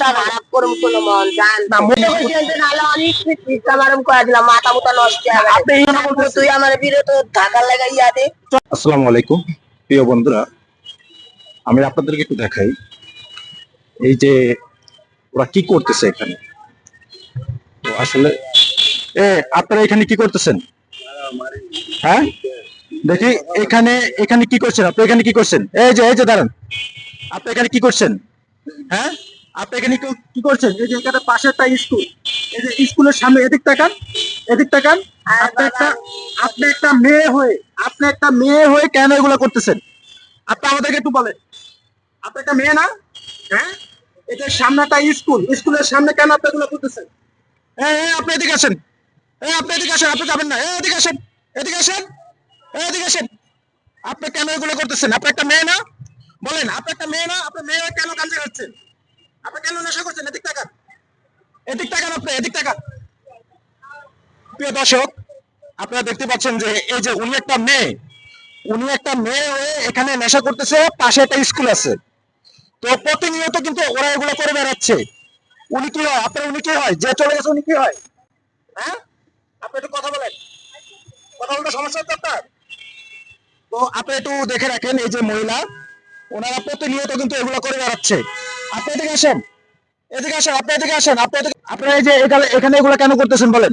খারাপ করুম কোনো মন জান না নালে অনেক পিঠা মারুম করে দিলাম মাথা মুথা নষ্ট হয়ে গেছে তুই আমার বিরত ঢাকা লাগাইয়া দে। আসসালামু আলাইকুম প্রিয় বন্ধুরা, আমি আপনাদেরকে একটু দেখাই এই যে ওরা কি করতেছে এখানে। তো আসলে আপনারা এখানে কি করতেছেন? হ্যাঁ দেখি এখানে এখানে কি করছেন আপনি? এখানে কি করছেন? এই যে দাঁড়ান, আপনি এখানে কি করছেন? হ্যাঁ আপনি এখানে কি করছেন? এই যে এখানে পাশে একটা স্কুল, এই যে স্কুলের সামনে এদিক তাকান, এদিক তাকান। আপনি একটা মেয়ে হয়ে কেন এগুলো করতেছেন? আপনি আমাদেরকে একটু বলেন। আপনি একটা মেয়ে না? হ্যাঁ এটা সামনে একটা স্কুল, স্কুলের সামনে কেন আপনি এগুলো করতেছেন? আপনি এদিকে আসেন, আপনি এদিকে আসেন, আপনি যাবেন না। এদিকে আসেন, এদিকে আসেন, এদিকে আসেন। আপনি কেন এগুলো করতেছেন? আপনি একটা মেয়ে না? বলেন, আপনি একটা মেয়ে না? আপনি মেয়ে হয়ে কেন গাঞ্জা খাচ্ছেন? আপনি কেন নেশা করছেন? এদিক তাকান, এদিক তাকান, আপনি এদিক তাকান। প্রিয় দর্শক, আপনারা দেখতে পাচ্ছেন যে এই যে উনি একটা মেয়ে হয়ে এখানে নেশা করতেছে। পাশে একটা স্কুল আছে, তো প্রতিনিয়ত কিন্তু ওরা এগুলো করে বেড়াচ্ছে। উনি কি হয়? উনি কি হয়? যে চলে গেছে উনি কি হয়? হ্যাঁ আপনি একটু কথা বলেন, কথা বলতে সমস্যা হচ্ছে আপনার? তো আপনি একটু দেখে রাখেন, এই যে মহিলা, ওনারা প্রতিনিয়ত কিন্তু এগুলো করে বেড়াচ্ছে। আপনি এদিকে আসেন, এদিকে আসেন, আপনি এদিকে আসেন, আপনারা এই যে এখানে এগুলো কেন করতেছেন বলেন,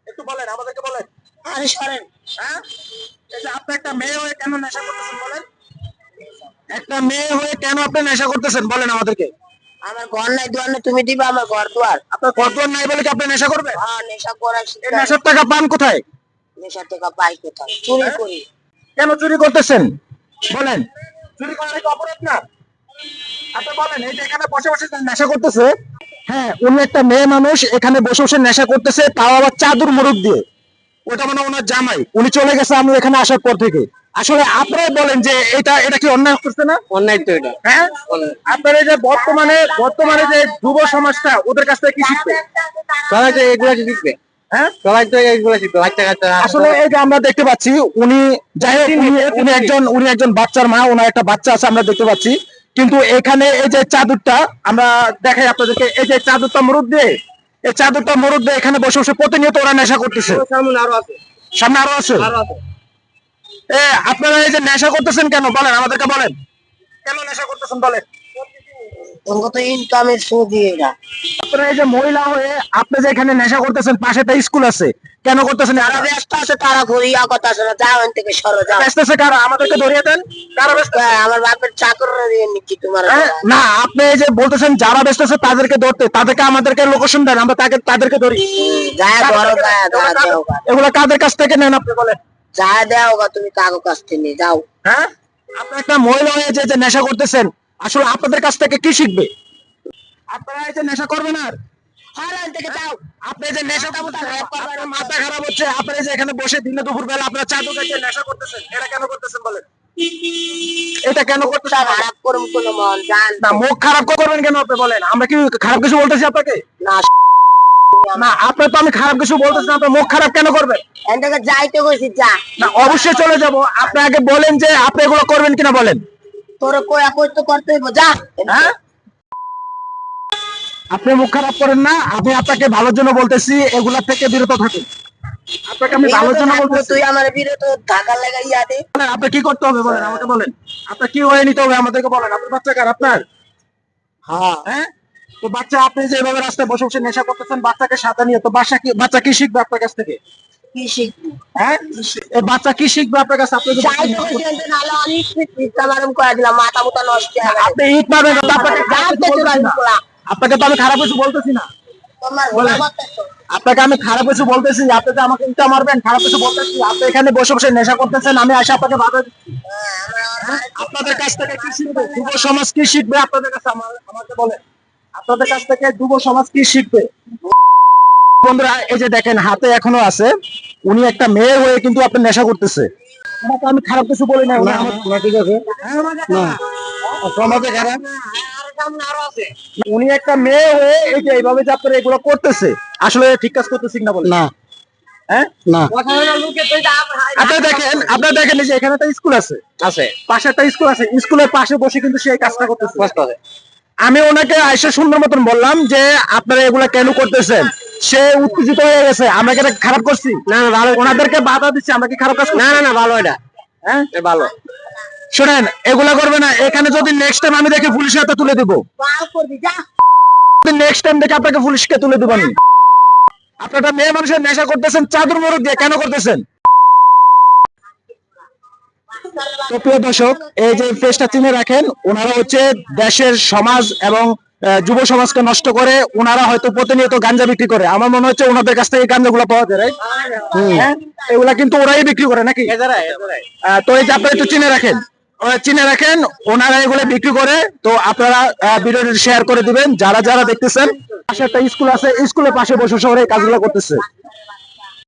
একটু বলেন, আমাদেরকে বলেন। আরে সরেন হ্যাঁ এই যে আপনি একটা মেয়ে হয়ে কেন নেশা করতেছেন বলেন? একটা মেয়ে হয়ে কেন আপনি নেশা করতেছেন বলেন আমাদেরকে। আমার ঘর নাই দুয়ার নাই তুমি দিবা আমার ঘর দুয়ার আপনার কর্তব্য নাই বলে কি আপনি নেশা করবেন? হ্যাঁ নেশা করার এই নেশার টাকা পান কোথায়? নেশা থেকে পাই কোথায় চুরি করি। কেন চুরি করতেছেন বলেন? চুরি করা কি অপরাধ না? আপনি বলেন, এই যে এখানে বসে বসে নেশা করতেছে, হ্যাঁ উনি একটা মেয়ে মানুষ, এখানে বসে বসে নেশা করতেছে, তাও আবার চাদর মুড়ুক দিয়ে। ওটা মানে ওনার জামাই, উনি চলে গেছে আমি এখানে আসার পর থেকে। আসলে আপনারাই বলেন যে এটা এটা কি অন্যায় করছে না? অন্যায় তো এটা। হ্যাঁ আপনারা এই যে বর্তমানে যে যুব সমাজটা, ওদের কাছ থেকে কি শিখবে? সবাই তো এগুলা শিখবে। হ্যাঁ সবাই তো এগুলা শিখবে বাচ্চা কাচ্চা। আসলে এই যে আমরা দেখতে পাচ্ছি উনি, যাই হোক উনি একজন বাচ্চার মা, ওনার একটা বাচ্চা আছে আমরা দেখতে পাচ্ছি। কিন্তু এখানে এই যে চাদরটা আমরা দেখাই আপনাদেরকে, এই যে চাদরটা মুরুদ দিয়ে, এই চাদরটা মুরুদ দিয়ে এখানে বসে বসে প্রতিনিয়ত ওরা নেশা করতেছে। সামনে আরো আছে। আপনারা এই যে নেশা করতেছেন কেন বলেন, আমাদেরকে বলেন, কেন নেশা করতেছেন বলেন? তোমাকে তো ইনকামের সুদি এটা। আপনারা এই যে মহিলা হয়ে আপনি যে এখানে নেশা করতেছেন, পাশে একটা স্কুল আছে, কেন করতেছেন? যারা ব্যস্ত আছে তারা ঘুরিয়া কথা আছে না, যাও এখান থেকে সরো যাও। ব্যস্ত আছে কারা? আমাদেরকে ধরিয়ে দেন। কারা ব্যস্ত? আমার বাপের চাকররা দিয়ে নিচ্ছি তোমার। না আপনি এই যে বলতেছেন যারা ব্যস্ত আছে তাদেরকে ধরতে, তাদেরকে আমাদেরকে লোকেশন দেন, আমরা তাদেরকে ধরি। যায় ধরো যায় দাও এগুলো কাদের কাছ থেকে নেন আপনি বলেন? যায় দাও তুমি কাগো কাছ থেকে যাও। হ্যাঁ আপনি একটা মহিলা হয়ে যে নেশা করতেছেন, আসলে আপনাদের কাছ থেকে কি শিখবে? আপনারা এই যে নেশা করবেন আর থেকে যাও। আপনি যে নেশা আপনার মাথা খারাপ হচ্ছে, আপনি যে এখানে বসে দিনে দুপুর বেলা আপনারা চাদর গাছে নেশা করতেছেন, এটা কেন করতেছেন বলেন? এটা কেন করতেছেন? খারাপ করুম কোনো মন জান না মুখ খারাপ করবেন কেন আপনি বলেন? আমরা কি খারাপ কিছু বলতেছি আপনাকে? না না আপনার তো আমি খারাপ কিছু বলতেছি না, আপনার মুখ খারাপ কেন করবেন? এখান থেকে যাইতে কইছি যা। না অবশ্যই চলে যাব। আপনি আগে বলেন যে আপনি এগুলো করবেন কিনা বলেন। তোর কইয়া কই তো করতে হইব যা। হ্যাঁ আপনি মুখ খারাপ করেন না, আমি আপনাকে ভালোর জন্য বলতেছি, এগুলা থেকে বিরত থাকুন। আপনাকে আমি ভালোর জন্য বলতেছি। তুই আমার বিরত ঢাকা লাগাইয়া দে। আপনি কি করতে হবে বলেন, আমাকে বলেন। আপনার কি হয়ে নিতে হবে আমাদেরকে বলেন। আপনার বাচ্চা কার? আপনার? হ্যাঁ তো বাচ্চা, আপনি যে এভাবে রাস্তায় বসে বসে নেশা করতেছেন বাচ্চাকে সাথে নিয়ে, তো বাচ্চা কি শিখবে আপনার কাছ থেকে? কি শিখবি? হ্যাঁ এই বাচ্চা কি শিখবে আপনার কাছে? আপনি যদি যাইতে কইছি এখান থেকে নালে অনেক পিঠা মারুম করে দিলাম মাথা মুথা নষ্ট হয়ে গেছে। আপনি ইট মারবেন না, আপনাকে তো আমি খারাপ কিছু বলতেছি না। তোমার বলেন। আপনাকে আমি খারাপ কিছু বলতেছি, আপনি যে আমাকে ইটা মারবেন, খারাপ কিছু বলতেছি? আপনি এখানে বসে বসে নেশা করতেছেন, আমি আসে আপনাকে বাধা দিচ্ছি। আপনাদের কাছ থেকে কি শিখবে যুব সমাজ? কি শিখবে আপনাদের কাছে? আমাকে বলেন, আপনাদের কাছ থেকে যুব সমাজ কি শিখবে? বন্ধুরা এই যে দেখেন হাতে এখনো আছে, উনি একটা মেয়ে হয়ে কিন্তু আপনি নেশা করতেছে। ওনাকে আমি খারাপ কিছু বলি না। ঠিক আছে সমাজে খারাপ, উনি একটা মেয়ে হয়ে এই যে এইভাবে যে আপনারা এগুলো করতেছে, আসলে ঠিক কাজ করতেছি না বলেন? না হ্যাঁ না আপনারা দেখেন এই যে এখানে একটা স্কুল আছে, আছে পাশে একটা স্কুল আছে, স্কুলের পাশে বসে কিন্তু সেই কাজটা করতেছে। আমি ওনাকে আইসা সুন্দর মতন বললাম যে আপনারা এগুলা কেন করতেছেন, সে উত্তেজিত হয়ে গেছে। আমরা কি এটা খারাপ করছি? না না ভালো, ওনাদেরকে বাধা দিচ্ছি, আমরা কি খারাপ কাজ করছি? না না না ভালো এটা, হ্যাঁ ভালো। শোনেন, এগুলা করবে না। এখানে যদি নেক্সট টাইম আমি দেখে পুলিশের হাতে তুলে দিব, নেক্সট টাইম দেখে আপনাকে পুলিশকে তুলে দিব আমি। আপনারা মেয়ে মানুষের নেশা করতেছেন চাদর মোড়ক দিয়ে, কেন করতেছেন? তো প্রিয় দর্শক, এই যে ফেসটা চিনে রাখেন, ওনারা হচ্ছে দেশের সমাজ এবং যুব সমাজকে নষ্ট করে। ওনারা হয়তো প্রতিনিয়ত গাঞ্জা বিক্রি করে। আমার মনে হচ্ছে ওনাদের কাছ থেকে গাঞ্জা গুলা পাওয়া যায়, right? হ্যাঁ, এগুলা কিন্তু ওরাই বিক্রি করে নাকি? তো এই যে আপনারা একটু চিনে রাখেন, চিনে রাখেন, ওনারা এগুলো বিক্রি করে। তো আপনারা ভিডিওটি শেয়ার করে দিবেন যারা যারা দেখতেছেন। পাশে একটা স্কুল আছে, স্কুলের পাশে বসে শহরে এই কাজগুলো করতেছে।